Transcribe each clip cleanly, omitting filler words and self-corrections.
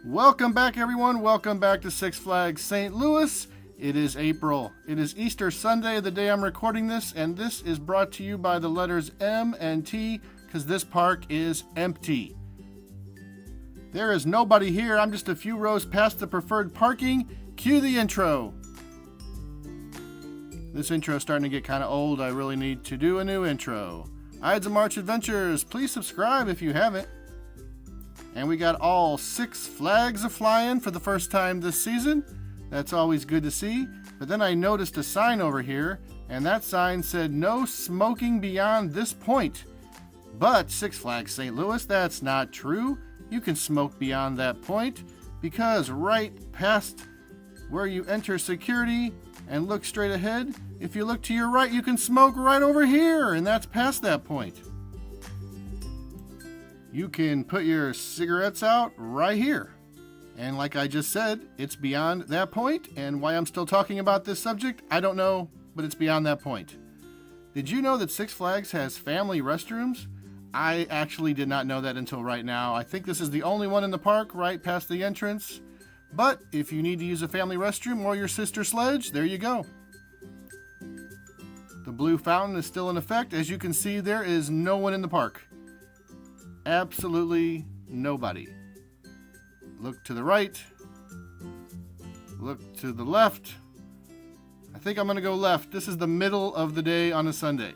Welcome back, everyone. Welcome back to Six Flags St. Louis. It is April. It is Easter Sunday, the day I'm recording this, and this is brought to you by the letters M and T because this park is empty. There is nobody here. I'm just a few rows past the preferred parking. Cue the intro. This intro is starting to get kind of old. I really need to do a new intro. Ides of March Adventures. Please subscribe if you haven't. And we got all 6 flags a-flying for the first time this season. That's always good to see. But then I noticed a sign over here, and that sign said no smoking beyond this point. But Six Flags St. Louis, that's not true. You can smoke beyond that point because right past where you enter security and look straight ahead, if you look to your right, you can smoke right over here, and that's past that point. You can put your cigarettes out right here. And like I just said, it's beyond that point, and why I'm still talking about this subject, I don't know, but it's beyond that point. Did you know that Six Flags has family restrooms? I actually did not know that until right now. I think this is the only one in the park right past the entrance. But if you need to use a family restroom or your sister's sledge, there you go. The blue fountain is still in effect. As you can see, there is no one in the park. Absolutely nobody. Look to the right. Look to the left. I think I'm going to go left. This is the middle of the day on a Sunday.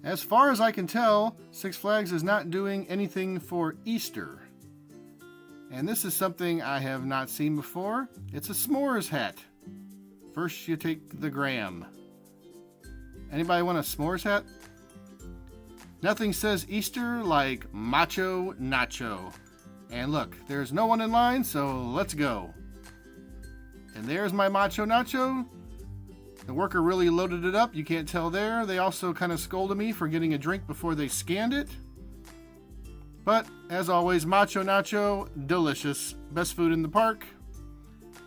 As far as I can tell, Six Flags is not doing anything for Easter. And this is something I have not seen before. It's a s'mores hat. First you take the gram. Anybody want a s'mores hat? Nothing says Easter like Macho, Nacho. And look, there's no one in line, so let's go. And there's my Macho Nacho. The worker really loaded it up. You can't tell there. They also kind of scolded me for getting a drink before they scanned it. But, as always, Macho Nacho, delicious. Best food in the park.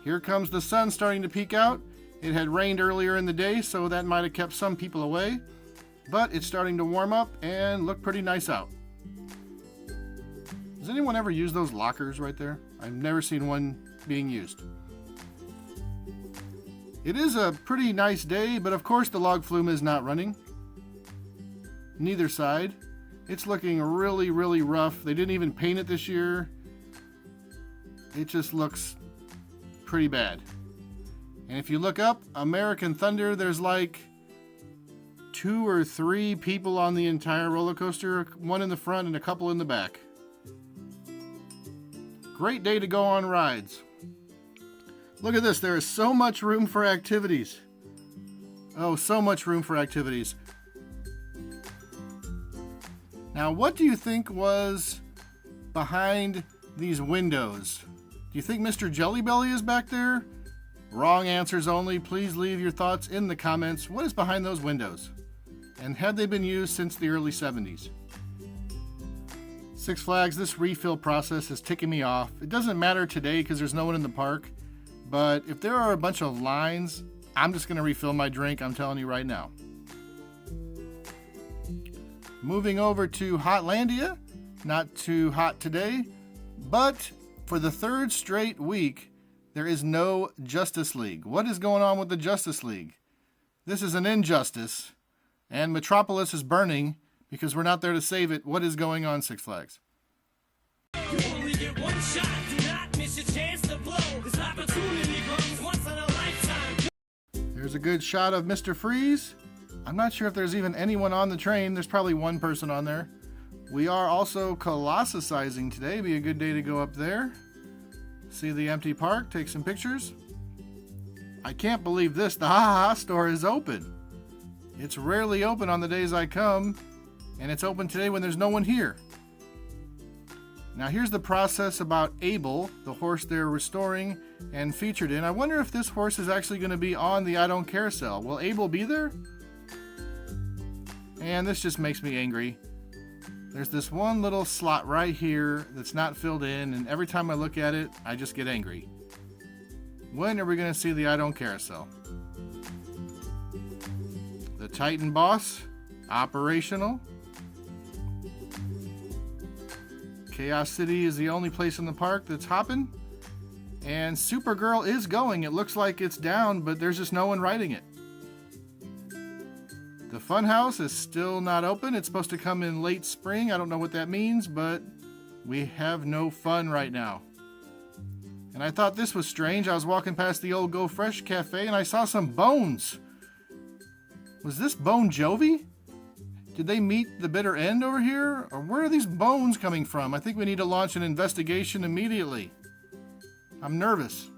Here comes the sun starting to peek out. It had rained earlier in the day, so that might have kept some people away. But it's starting to warm up and look pretty nice out. Does anyone ever use those lockers right there? I've never seen one being used. It is a pretty nice day, but of course the log flume is not running. Neither side. It's looking really, really rough. They didn't even paint it this year. It just looks pretty bad. And if you look up, American Thunder, there's like 2 or 3 people on the entire roller coaster, one in the front and a couple in the back. Great day to go on rides. Look at this, there is so much room for activities. Oh, so much room for activities. Now, what do you think was behind these windows? Do you think Mr. Jellybelly is back there? Wrong answers only. Please leave your thoughts in the comments. What is behind those windows? And had they been used since the early 70s? Six Flags, this refill process is ticking me off. It doesn't matter today because there's no one in the park. But if there are a bunch of lines, I'm just going to refill my drink. I'm telling you right now. Moving over to Hotlandia. Not too hot today. But for the 3rd straight week, there is no Justice League. What is going on with the Justice League? This is an injustice. And Metropolis is burning because we're not there to save it. What is going on, Six Flags? You only get one shot. Do not miss your chance to blow. This opportunity comes once in a lifetime. There's a good shot of Mr. Freeze. I'm not sure if there's even anyone on the train. There's probably one person on there. We are also Colossicizing today. Be a good day to go up there. See the empty park. Take some pictures. I can't believe this. The Ha Ha Ha store is open. It's rarely open on the days I come, and it's open today when there's no one here. Now here's the process about Abel, the horse they're restoring and featured in. I wonder if this horse is actually going to be on the I Don't Carousel. Will Abel be there? And this just makes me angry. There's this one little slot right here that's not filled in, and every time I look at it, I just get angry. When are we going to see the I Don't Carousel? The Titan Boss, operational. Chaos City is the only place in the park that's hopping. And Supergirl is going. It looks like it's down, but there's just no one riding it. The Funhouse is still not open. It's supposed to come in late spring. I don't know what that means, but we have no fun right now. And I thought this was strange. I was walking past the old Go Fresh Cafe and I saw some bones. Was this Bon Jovi? Did they meet the bitter end over here? Or where are these bones coming from? I think we need to launch an investigation immediately. I'm nervous.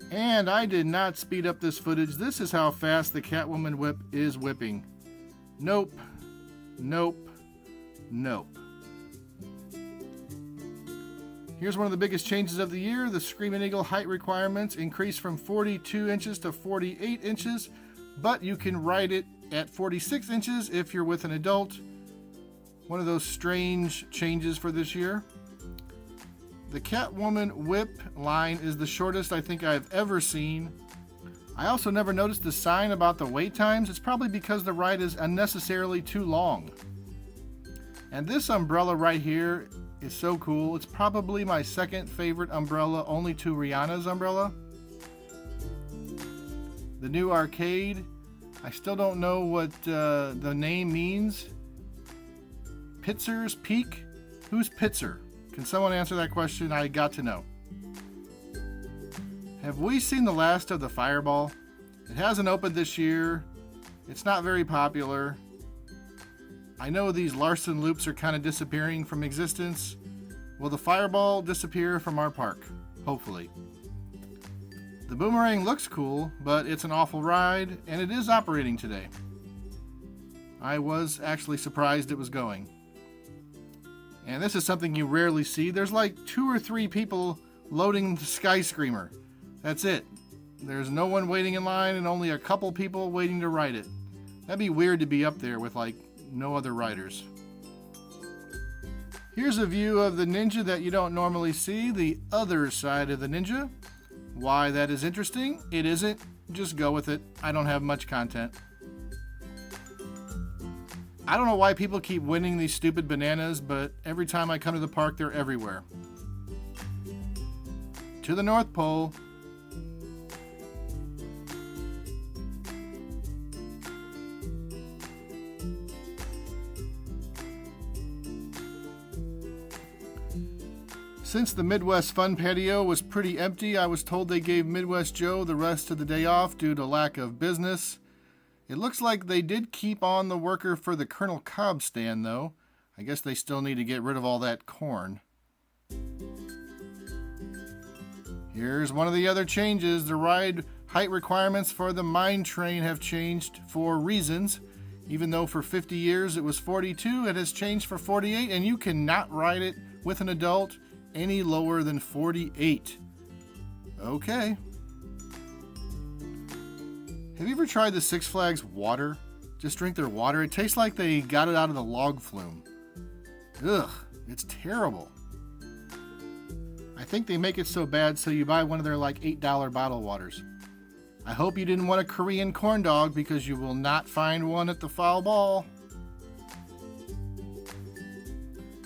And I did not speed up this footage. This is how fast the Catwoman whip is whipping. Nope. Nope. Nope. Here's one of the biggest changes of the year. The Screaming Eagle height requirements increased from 42 inches to 48 inches, but you can ride it at 46 inches if you're with an adult. One of those strange changes for this year. The Catwoman whip line is the shortest I think I've ever seen. I also never noticed the sign about the wait times. It's probably because the ride is unnecessarily too long. And this umbrella right here is so cool. It's probably my second favorite umbrella, only to Rihanna's umbrella. The new arcade, I still don't know what the name means. Pitzer's Peak? Who's Pitzer? Can someone answer that question? I got to know. Have we seen the last of the Fireball? It hasn't opened this year. It's not very popular. I know these Larson loops are kind of disappearing from existence. Will the Fireball disappear from our park? Hopefully. The Boomerang looks cool, but it's an awful ride, and it is operating today. I was actually surprised it was going. And this is something you rarely see. There's like 2 or 3 people loading the Sky Screamer. That's it. There's no one waiting in line and only a couple people waiting to ride it. That'd be weird to be up there with like no other riders. Here's a view of the Ninja that you don't normally see, the other side of the Ninja. Why that is interesting? It isn't. Just go with it. I don't have much content. I don't know why people keep winning these stupid bananas, but every time I come to the park, they're everywhere. To the North Pole. Since the Midwest Fun Patio was pretty empty, I was told they gave Midwest Joe the rest of the day off due to lack of business. It looks like they did keep on the worker for the Colonel Cobb stand, though. I guess they still need to get rid of all that corn. Here's one of the other changes. The ride height requirements for the Mine Train have changed for reasons. Even though for 50 years it was 42, it has changed for 48, and you cannot ride it with an adult any lower than 48. Okay. Have you ever tried the Six Flags water? Just drink their water. It tastes like they got it out of the log flume. Ugh, it's terrible. I think they make it so bad so you buy one of their like $8 bottled waters. I hope you didn't want a Korean corn dog because you will not find one at the foul ball.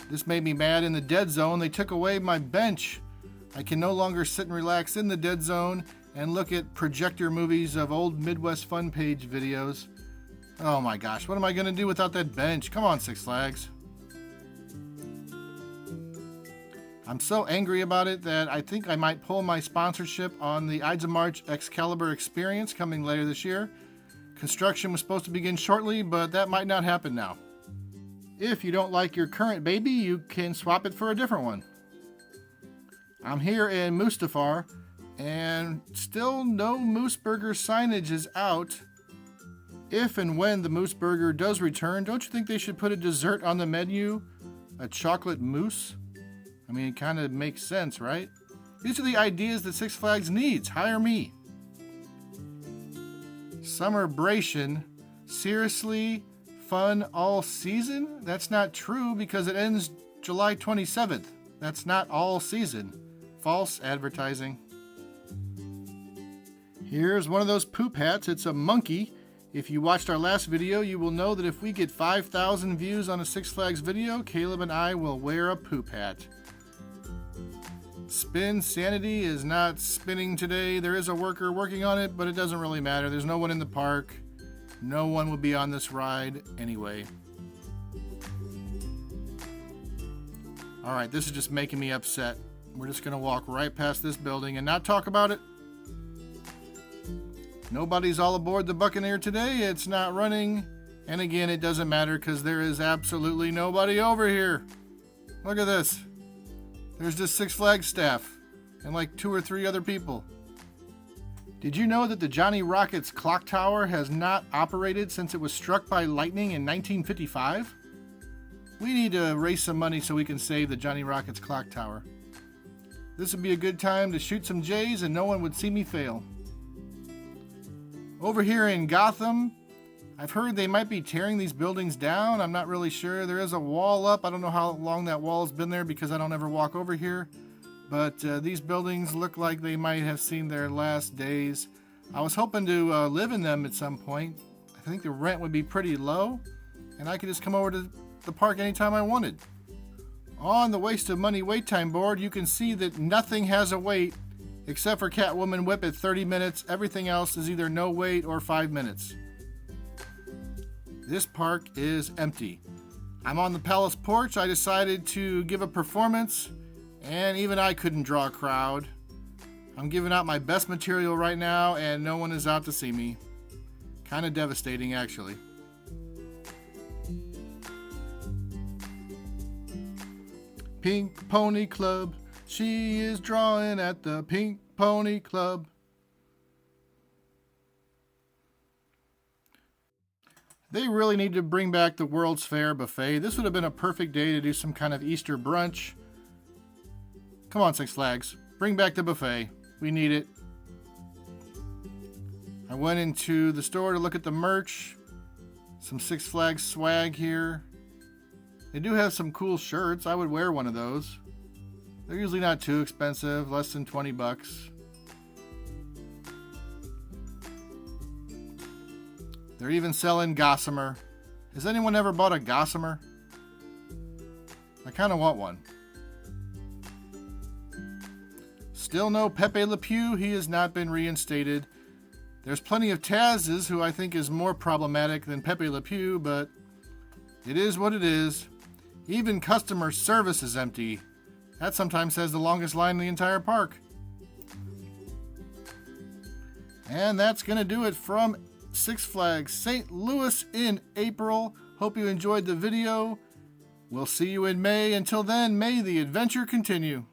This made me mad in the dead zone. They took away my bench. I can no longer sit and relax in the dead zone and look at projector movies of old Midwest Fun Page videos. Oh my gosh, what am I going to do without that bench? Come on, Six Flags. I'm so angry about it that I think I might pull my sponsorship on the Ides of March Excalibur experience coming later this year. Construction was supposed to begin shortly, but that might not happen now. If you don't like your current baby, you can swap it for a different one. I'm here in Mustafar, and still no Moose Burger signage is out. If and when the Moose Burger does return, don't you think they should put a dessert on the menu? A chocolate mousse? I mean, it kind of makes sense, right? These are the ideas that Six Flags needs. Hire me. Summerbration? Seriously? Fun all season? That's not true because it ends July 27th. That's not all season. False advertising. Here's one of those poop hats. It's a monkey. If you watched our last video, you will know that if we get 5,000 views on a Six Flags video, Caleb and I will wear a poop hat. Spin Sanity is not spinning today. There is a worker working on it, but it doesn't really matter. There's no one in the park. No one will be on this ride anyway. Alright, this is just making me upset. We're just going to walk right past this building and not talk about it. Nobody's all aboard the Buccaneer today. It's not running. And again, it doesn't matter because there is absolutely nobody over here. Look at this. There's just Six Flags staff and like 2 or 3 other people. Did you know that the Johnny Rockets clock tower has not operated since it was struck by lightning in 1955? We need to raise some money so we can save the Johnny Rockets clock tower. This would be a good time to shoot some Jays and no one would see me fail. Over here in Gotham, I've heard they might be tearing these buildings down. I'm not really sure. There is a wall up. I don't know how long that wall's been there because I don't ever walk over here. But these buildings look like they might have seen their last days. I was hoping to live in them at some point. I think the rent would be pretty low, and I could just come over to the park anytime I wanted. On the Waste of Money wait time board, you can see that nothing has a wait except for Catwoman Whip at 30 minutes. Everything else is either no wait or 5 minutes. This park is empty. I'm on the palace porch. I decided to give a performance, and even I couldn't draw a crowd. I'm giving out my best material right now, and no one is out to see me. Kind of devastating, actually. Pink Pony Club. She is drawing at the Pink Pony Club. They really need to bring back the World's Fair buffet. This would have been a perfect day to do some kind of Easter brunch. Come on, Six Flags. Bring back the buffet. We need it. I went into the store to look at the merch. Some Six Flags swag here. They do have some cool shirts. I would wear one of those. They're usually not too expensive, less than 20 bucks. They're even selling Gossamer. Has anyone ever bought a Gossamer? I kind of want one. Still no Pepe Le Pew. He has not been reinstated. There's plenty of Taz's, who I think is more problematic than Pepe Le Pew, but it is what it is. Even customer service is empty. That sometimes has the longest line in the entire park. And that's going to do it from Six Flags St. Louis in April. Hope you enjoyed the video. We'll see you in May. Until then, may the adventure continue.